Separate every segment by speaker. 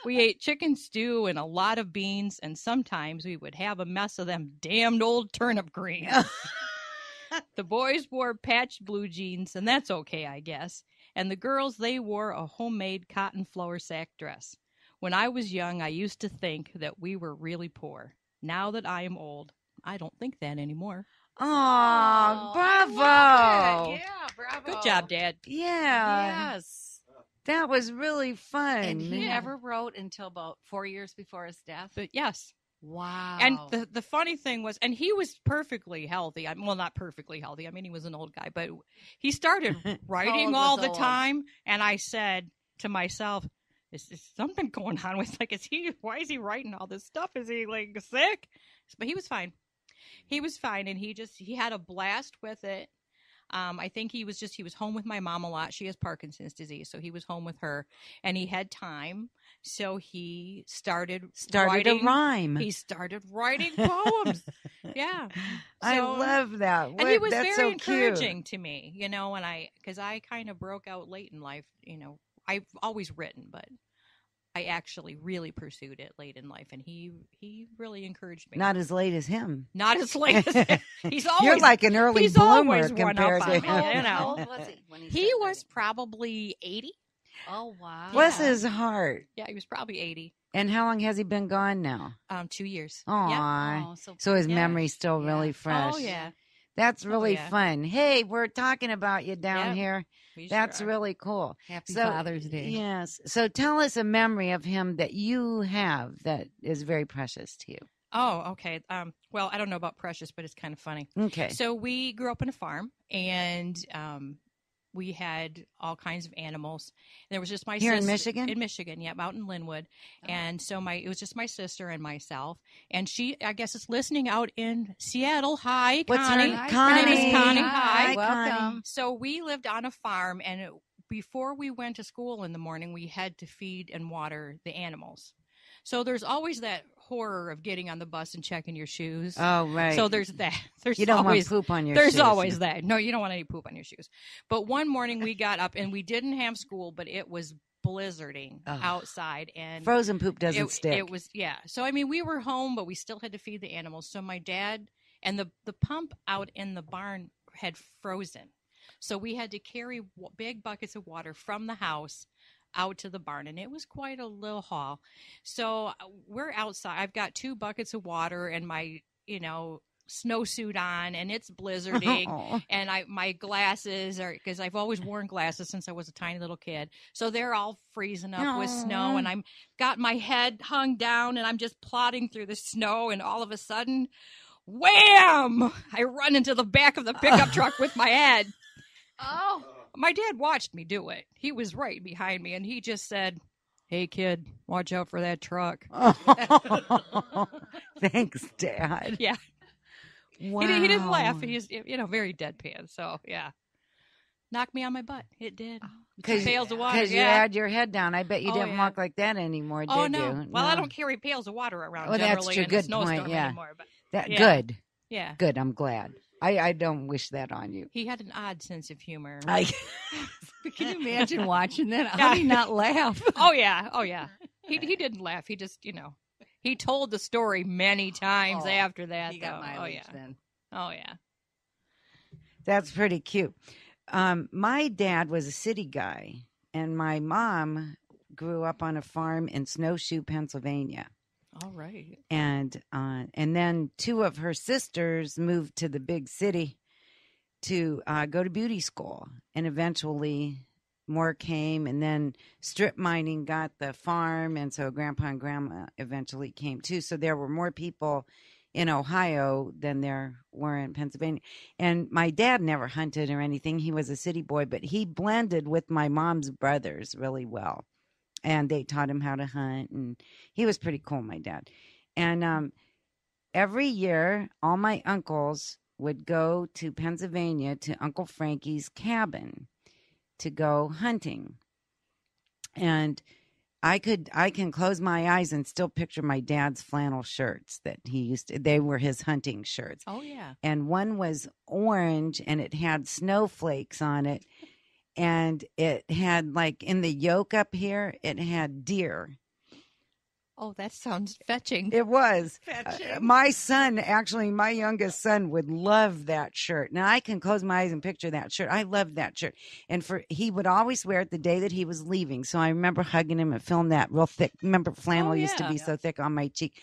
Speaker 1: We ate chicken stew and a lot of beans, and sometimes we would have a mess of them damned old turnip greens. The boys wore patched blue jeans, and that's okay, I guess. And the girls, they wore a homemade cotton flower sack dress. When I was young, I used to think that we were really poor. Now that I am old, I don't think that anymore.
Speaker 2: Oh, bravo.
Speaker 3: Yeah, bravo.
Speaker 1: Good job, Dad.
Speaker 2: Yeah.
Speaker 3: Yes.
Speaker 2: That was really fun.
Speaker 3: And he never wrote until about 4 years before his death.
Speaker 1: But yes.
Speaker 3: Wow.
Speaker 1: And the funny thing was, and he was perfectly healthy. Well, not perfectly healthy. I mean, he was an old guy, but he started writing all the time. And I said to myself, is something going on with, like, why is he writing all this stuff? Is he, like, sick? But he was fine. He was fine, and he had a blast with it. I think he was home with my mom a lot. She has Parkinson's disease, so he was home with her, and he had time. So he started writing
Speaker 2: a rhyme.
Speaker 1: He started writing poems. Yeah.
Speaker 2: I love that.
Speaker 1: And he was
Speaker 2: That's
Speaker 1: very
Speaker 2: so
Speaker 1: encouraging
Speaker 2: cute.
Speaker 1: to me, because I kind of broke out late in life. I've always written, but I actually really pursued it late in life, and he really encouraged me.
Speaker 2: Not as late as him.
Speaker 1: Not as late as him. He's always
Speaker 2: You're like an early
Speaker 1: he's
Speaker 2: bloomer
Speaker 1: always one up
Speaker 2: compared to
Speaker 1: on me,
Speaker 2: him.
Speaker 3: How old was he when he
Speaker 1: He
Speaker 3: started
Speaker 1: was
Speaker 3: writing?
Speaker 1: probably 80.
Speaker 3: Oh, wow.
Speaker 2: Bless his heart.
Speaker 1: Yeah, he was probably 80.
Speaker 2: And how long has he been gone now?
Speaker 1: 2 years.
Speaker 2: Aw.
Speaker 3: Oh,
Speaker 2: So his
Speaker 1: yeah.
Speaker 2: memory's still
Speaker 3: Yeah.
Speaker 2: really fresh.
Speaker 1: Oh, yeah.
Speaker 2: That's really
Speaker 1: yeah.
Speaker 2: fun. Hey, we're talking about you down
Speaker 1: Yep.
Speaker 2: here.
Speaker 1: We
Speaker 2: That's
Speaker 1: sure are.
Speaker 2: really cool.
Speaker 3: Happy
Speaker 2: So-
Speaker 3: Father's Day.
Speaker 2: Yes. So tell us a memory of him that you have that is very precious to you.
Speaker 1: Oh, okay. Well, I don't know about precious, but it's kind of funny.
Speaker 2: Okay.
Speaker 1: So we grew up on a farm, and we had all kinds of animals. There was just my
Speaker 2: Here in
Speaker 1: sister,
Speaker 2: Michigan?
Speaker 1: In Michigan, yeah, out in Linwood. And so it was just my sister and myself. And she, I guess, is listening out in Seattle. Hi,
Speaker 2: What's
Speaker 1: Connie.
Speaker 2: her
Speaker 3: Hi,
Speaker 2: Connie?
Speaker 1: Her name is Connie.
Speaker 3: Hi,
Speaker 1: Hi.
Speaker 3: welcome.
Speaker 1: So we lived on a farm, and before we went to school in the morning, we had to feed and water the animals. So there's always that horror of getting on the bus and checking your shoes.
Speaker 2: Oh, right.
Speaker 1: So there's that. There's
Speaker 2: you don't
Speaker 1: always,
Speaker 2: want poop on your
Speaker 1: There's
Speaker 2: shoes.
Speaker 1: always that. No, you don't want any poop on your shoes. But one morning we got up, and we didn't have school, but it was blizzarding outside, and
Speaker 2: Frozen poop doesn't stick.
Speaker 1: It was, yeah. So I mean, we were home, but we still had to feed the animals. So my dad and the pump out in the barn had frozen, so we had to carry big buckets of water from the house out to the barn, and it was quite a little haul. So we're outside. I've got 2 buckets of water and my snowsuit on, and it's blizzarding.
Speaker 2: Oh.
Speaker 1: And my glasses are, because I've always worn glasses since I was a tiny little kid, so they're all freezing up with snow, and I'm got my head hung down, and I'm just plodding through the snow, and all of a sudden, wham! I run into the back of the pickup truck with my head.
Speaker 3: Oh.
Speaker 1: My dad watched me do it. He was right behind me, and he just said, "Hey, kid, watch out for that truck."
Speaker 2: Thanks, Dad.
Speaker 1: Yeah.
Speaker 2: Wow.
Speaker 1: He didn't laugh. He's, very deadpan. So, yeah. Knocked me on my butt. It did.
Speaker 2: Because
Speaker 1: Pails of water.
Speaker 2: you had your head down. I bet you
Speaker 1: Oh,
Speaker 2: didn't
Speaker 1: yeah.
Speaker 2: walk like that anymore, did
Speaker 1: Oh,
Speaker 2: you?
Speaker 1: no. Well, I don't carry pails of water around
Speaker 2: Well, that's
Speaker 1: generally
Speaker 2: true.
Speaker 1: in a
Speaker 2: Good
Speaker 1: snowstorm
Speaker 2: point, yeah.
Speaker 1: anymore. But yeah.
Speaker 2: Good.
Speaker 1: Yeah.
Speaker 2: Good. I'm glad. I don't wish that on you.
Speaker 1: He had an odd sense of humor.
Speaker 3: Can you imagine watching that? How do you not laugh?
Speaker 1: Oh, yeah. Oh, yeah. He didn't laugh. He just, he told the story many times after that.
Speaker 3: You got
Speaker 1: though.
Speaker 3: mileage then.
Speaker 1: Oh, yeah.
Speaker 2: That's pretty cute. My dad was a city guy, and my mom grew up on a farm in Snowshoe, Pennsylvania.
Speaker 1: All right.
Speaker 2: And then 2 of her sisters moved to the big city to go to beauty school, and eventually more came, and then strip mining got the farm, and so Grandpa and Grandma eventually came too. So there were more people in Ohio than there were in Pennsylvania. And my dad never hunted or anything. He was a city boy, but he blended with my mom's brothers really well. And they taught him how to hunt, and he was pretty cool, my dad. And every year, all my uncles would go to Pennsylvania to Uncle Frankie's cabin to go hunting. And I can close my eyes and still picture my dad's flannel shirts that he used to, they were his hunting shirts.
Speaker 1: Oh, yeah.
Speaker 2: And one was orange, and it had snowflakes on it. and it had, like, in the yolk up here, it had deer.
Speaker 1: Oh, that sounds fetching.
Speaker 2: It was.
Speaker 1: Fetching.
Speaker 2: My son, actually, my youngest son would love that shirt. Now, I can close my eyes and picture that shirt. I loved that shirt. And he would always wear it the day that he was leaving. So I remember hugging him and feeling that real thick. Remember, flannel used to be so thick on my cheek.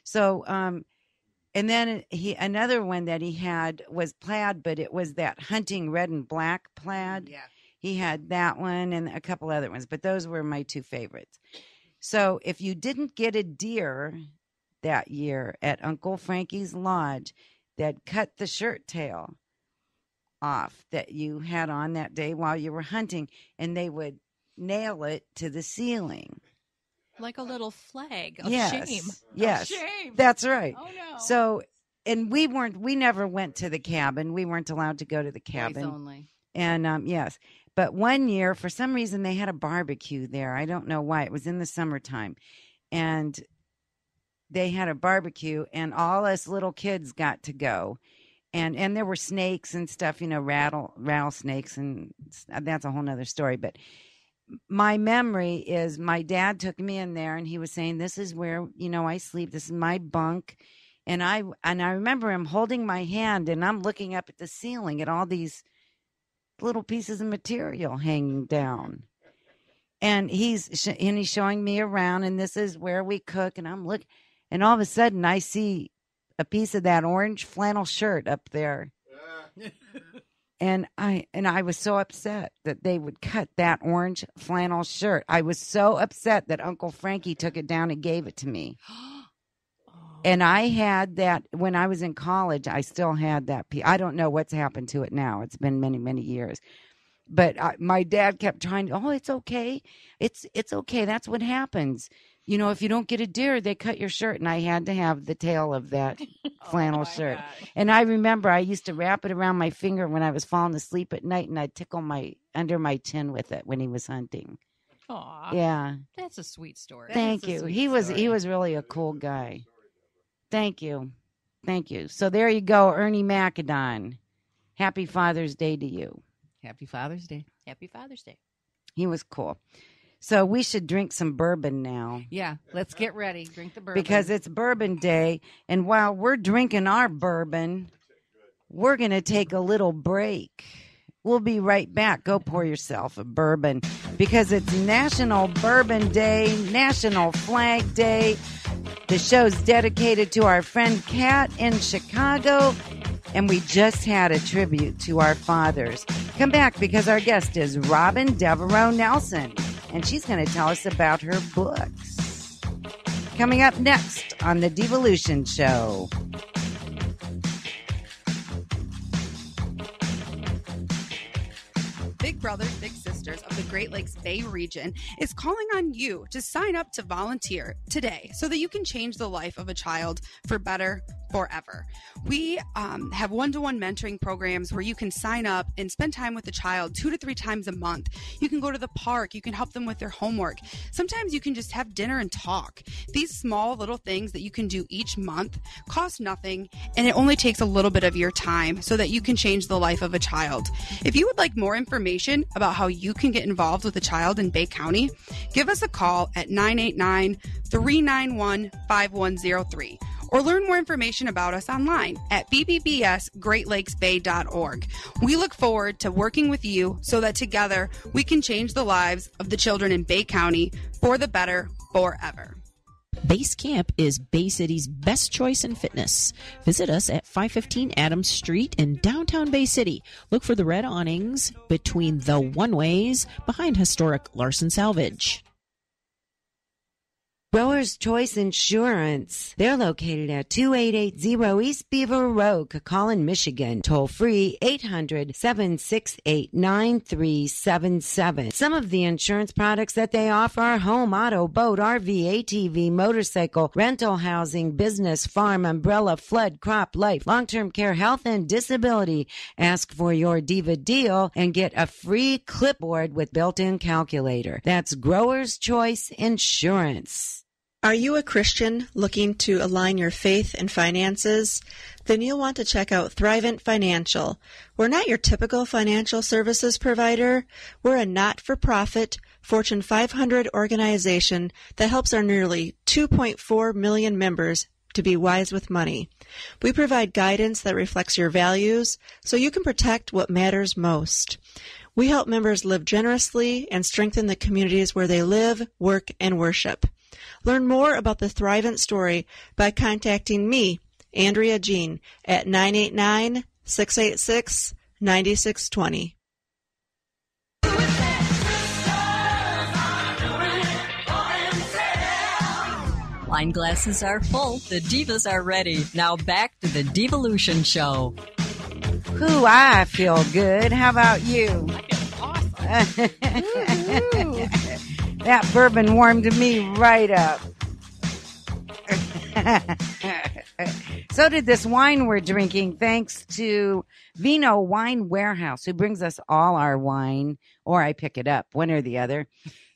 Speaker 2: So, and then another one that he had was plaid, but it was that hunting red and black plaid.
Speaker 3: Yeah.
Speaker 2: He had that one and a couple other ones, but those were my two favorites. So if you didn't get a deer that year at Uncle Frankie's Lodge, that cut the shirt tail off that you had on that day while you were hunting, and they would nail it to the ceiling.
Speaker 1: Like a little flag of shame.
Speaker 2: Yes,
Speaker 1: of shame.
Speaker 2: That's right.
Speaker 3: Oh, no.
Speaker 2: So, and we never went to the cabin. We weren't allowed to go to the cabin.
Speaker 3: Boys only.
Speaker 2: And yes. But one year, for some reason, they had a barbecue there. I don't know why. It was in the summertime. And they had a barbecue, and all us little kids got to go. And there were snakes and stuff, rattlesnakes, and that's a whole nother story. But my memory is my dad took me in there, and he was saying, this is where, I sleep. This is my bunk. And I remember him holding my hand, and I'm looking up at the ceiling at all these little pieces of material hanging down, and he's showing me around, and this is where we cook, and I'm looking, and all of a sudden I see a piece of that orange flannel shirt up there. and I was so upset that they would cut that orange flannel shirt. I was so upset that Uncle Frankie took it down and gave it to me. And I had that when I was in college. I still had that piece. I don't know what's happened to it now. It's been many, many years. But my dad kept trying to, it's okay. It's okay. That's what happens. If you don't get a deer, they cut your shirt. And I had to have the tail of that flannel shirt. God. And I remember I used to wrap it around my finger when I was falling asleep at night, and I'd tickle under my chin with it when he was hunting.
Speaker 1: Aw.
Speaker 2: Yeah.
Speaker 1: That's a sweet story.
Speaker 2: Thank you. He was really a cool guy. Thank you. So there you go, Ernie Macadon. Happy Father's Day to you.
Speaker 3: Happy Father's Day.
Speaker 1: Happy Father's Day.
Speaker 2: He was cool. So we should drink some bourbon now.
Speaker 3: Yeah, let's get ready. Drink the bourbon.
Speaker 2: Because it's Bourbon Day, and while we're drinking our bourbon, we're going to take a little break. We'll be right back. Go pour yourself a bourbon, because it's National Bourbon Day, National Flag Day. The show's dedicated to our friend Kat in Chicago, and we just had a tribute to our fathers. Come back, because our guest is Robin Deveroux Nelson, and she's going to tell us about her books. Coming up next on the Divalution Show.
Speaker 4: Big Brothers Big Sisters of the Great Lakes Bay region is calling on you to sign up to volunteer today so that you can change the life of a child for better forever. We have one-to-one mentoring programs where you can sign up and spend time with the child 2 to 3 times a month. You can go to the park. You can help them with their homework. Sometimes you can just have dinner and talk. These small little things that you can do each month cost nothing, and it only takes a little bit of your time so that you can change the life of a child. If you would like more information about how you can get involved with a child in Bay County, give us a call at 989-391-5103. Or learn more information about us online at bbbsgreatlakesbay.org. We look forward to working with you so that together we can change the lives of the children in Bay County for the better forever.
Speaker 5: Base Camp is Bay City's best choice in fitness. Visit us at 515 Adams Street in downtown Bay City. Look for the red awnings between the one-ways behind historic Larson Salvage.
Speaker 2: Growers Choice Insurance. They're located at 2880 East Beaver Road, Cullin, Michigan. Toll free 800-768-9377. Some of the insurance products that they offer are home, auto, boat, RV, ATV, motorcycle, rental housing, business, farm, umbrella, flood, crop, life, long-term care, health, and disability. Ask for your Diva deal and get a free clipboard with built-in calculator. That's Growers Choice Insurance.
Speaker 6: Are you a Christian looking to align your faith and finances? Then you'll want to check out Thrivent Financial. We're not your typical financial services provider. We're a not-for-profit Fortune 500 organization that helps our nearly 2.4 million members to be wise with money. We provide guidance that reflects your values so you can protect what matters most. We help members live generously and strengthen the communities where they live, work, and worship. Learn more about the Thrivent story by contacting me, Andrea Jean, at 989-686-9620.
Speaker 7: Wine glasses are full. The divas are ready. Now back to the Divalution Show.
Speaker 2: Ooh, I feel good. How about you? That bourbon warmed me right up. So did this wine we're drinking, thanks to Vino Wine Warehouse, who brings us all our wine, or I pick it up, one or the other.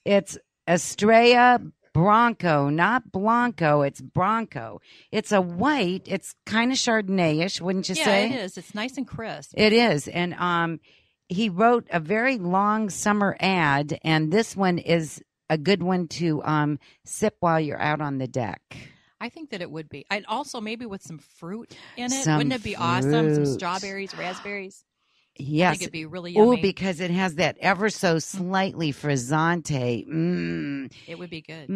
Speaker 2: It's Estrella Bronco, not Blanco. It's Bronco. It's a white. It's kind of Chardonnay-ish, wouldn't you say?
Speaker 1: Yeah, it is. It's nice and crisp.
Speaker 2: It is. And he wrote a very long summer ad, and this one is a good one to sip while you're out on the deck.
Speaker 1: I think that it would be. And also maybe with some fruit in it.
Speaker 2: Some
Speaker 1: Wouldn't it be awesome? Some
Speaker 2: fruit.
Speaker 1: strawberries, raspberries.
Speaker 2: Yes.
Speaker 1: I think it'd be really yummy.
Speaker 2: Oh, because it has that ever so slightly frizzante.
Speaker 1: It would be good.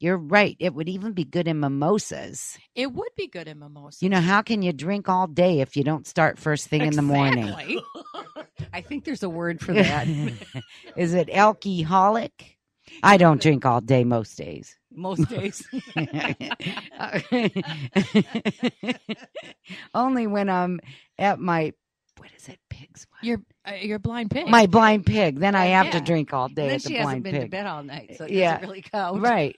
Speaker 2: You're right. It would even be good in mimosas.
Speaker 1: It would be good in mimosas.
Speaker 2: You know, how can you drink all day if you don't start first thing in the morning?
Speaker 1: Exactly.
Speaker 3: I think there's a word for that.
Speaker 2: Is it alcoholic? I don't drink all day most days.
Speaker 3: Most days.
Speaker 2: Only when I'm at my, what is it, pig's?
Speaker 1: You're blind pig.
Speaker 2: My blind pig. Then I have to
Speaker 3: Yeah.
Speaker 2: drink all day
Speaker 3: Then
Speaker 2: at the
Speaker 3: she hasn't
Speaker 2: blind
Speaker 3: been to
Speaker 2: pig.
Speaker 3: bed all night, so it
Speaker 2: Yeah.
Speaker 3: doesn't really count.
Speaker 2: Right.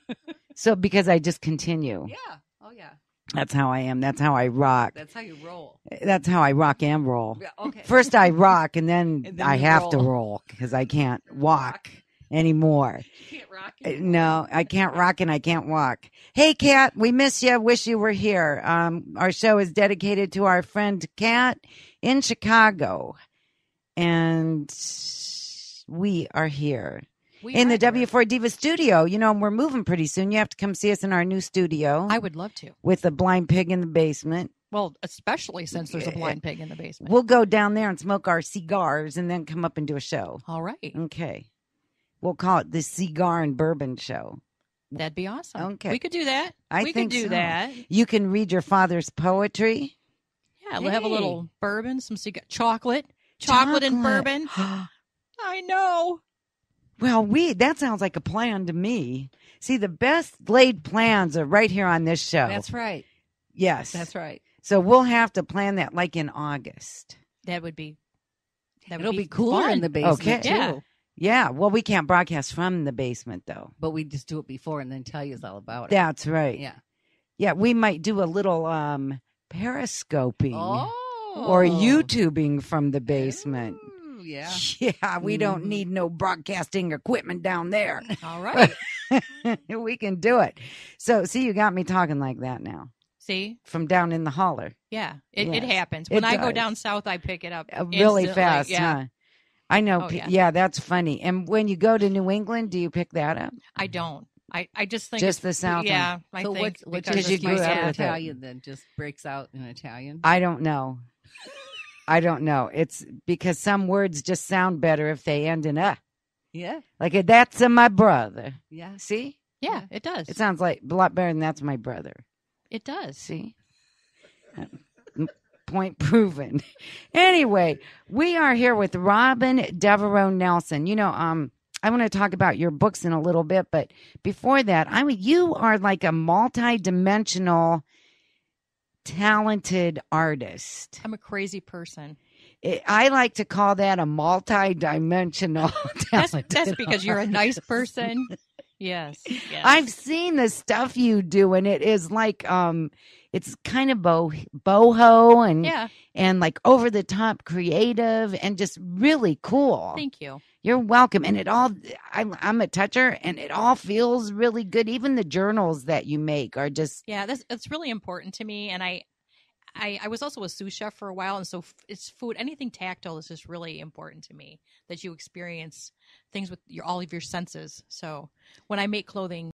Speaker 2: So because I just continue.
Speaker 3: Yeah. Oh, yeah.
Speaker 2: That's how I am. That's how I rock.
Speaker 3: That's how you roll.
Speaker 2: That's how I rock and roll.
Speaker 3: Yeah, okay.
Speaker 2: First I rock and then,
Speaker 3: And then
Speaker 2: I
Speaker 3: you
Speaker 2: have to
Speaker 3: roll.
Speaker 2: roll because I can't walk anymore.
Speaker 3: You can't rock
Speaker 2: No, I can't rock and I can't walk. Hey, Kat, we miss you. Wish you were here. Our show is dedicated to our friend Kat in Chicago. And we are here in the W4 Diva studio. You know, we're moving pretty soon. You have to come see us in our new studio.
Speaker 1: I would love to.
Speaker 2: With a blind pig in the basement.
Speaker 1: Well, especially since there's a blind pig in the basement.
Speaker 2: We'll go down there and smoke our cigars and then come up and do a show.
Speaker 1: All right.
Speaker 2: Okay. We'll call it the Cigar and Bourbon Show.
Speaker 1: That'd be awesome.
Speaker 2: Okay.
Speaker 1: We could do that.
Speaker 2: I think
Speaker 1: could do
Speaker 2: so.
Speaker 1: that.
Speaker 2: You can read your father's poetry.
Speaker 1: Yeah, we'll have a
Speaker 2: Hey.
Speaker 1: little bourbon, some chocolate and bourbon. I know.
Speaker 2: Well, that sounds like a plan to me. See, the best laid plans are right here on this show.
Speaker 3: That's right.
Speaker 2: Yes.
Speaker 3: That's right.
Speaker 2: So we'll have to plan that like in August.
Speaker 1: That would be.
Speaker 3: It'll be cooler
Speaker 1: fun.
Speaker 3: in the basement,
Speaker 2: Okay.
Speaker 3: too.
Speaker 1: Yeah.
Speaker 2: Yeah. Well, we can't broadcast from the basement, though.
Speaker 3: But we just do it before and then tell you all about it.
Speaker 2: That's right.
Speaker 3: Yeah.
Speaker 2: Yeah, we might do a little periscoping
Speaker 3: Oh.
Speaker 2: or YouTubing from the basement.
Speaker 3: Ooh, yeah.
Speaker 2: Yeah, we don't need no broadcasting equipment down there.
Speaker 1: All right.
Speaker 2: We can do it. So, see, you got me talking like that now.
Speaker 1: See?
Speaker 2: From down in the holler.
Speaker 1: Yeah. It
Speaker 2: Yes.
Speaker 1: happens.
Speaker 2: It
Speaker 1: When I go
Speaker 2: does.
Speaker 1: down south, I pick it up
Speaker 2: Really
Speaker 1: instantly.
Speaker 2: fast,
Speaker 1: Yeah.
Speaker 2: huh? I know.
Speaker 1: Oh, yeah.
Speaker 2: Yeah, that's funny. And when you go to New England, do you pick that up?
Speaker 1: I don't. I just think
Speaker 2: Just
Speaker 1: it's-
Speaker 2: the South end.
Speaker 1: Yeah, I
Speaker 3: So
Speaker 1: think
Speaker 3: what's
Speaker 1: because
Speaker 2: you
Speaker 1: it's
Speaker 2: grew
Speaker 1: my
Speaker 2: up
Speaker 1: dad.
Speaker 2: with it.
Speaker 3: Italian then just breaks out in Italian?
Speaker 2: I don't know. I don't know. It's because some words just sound better if they end in a.
Speaker 3: Yeah.
Speaker 2: Like, that's my brother.
Speaker 3: Yeah.
Speaker 2: See?
Speaker 1: Yeah, it does.
Speaker 2: It sounds like a lot better than that's my brother.
Speaker 1: It does.
Speaker 2: See? Point proven. Anyway, we are here with Robin Deveroux Nelson. You know, I want to talk about your books in a little bit, but before that, you are like a multi-dimensional, talented artist.
Speaker 1: I'm a crazy person.
Speaker 2: I like to call that a multi-dimensional talented
Speaker 1: That's because you're a nice person. Yes.
Speaker 2: I've seen the stuff you do, and it is like it's kind of boho and
Speaker 1: Yeah.
Speaker 2: and like over the top creative and just really cool.
Speaker 1: Thank you.
Speaker 2: You're welcome. And it all, I'm a toucher, and it all feels really good. Even the journals that you make are just.
Speaker 1: Yeah, that's really important to me. And I was also a sous chef for a while, and so it's food. Anything tactile is just really important to me, that you experience things with all of your senses. So when I make clothing,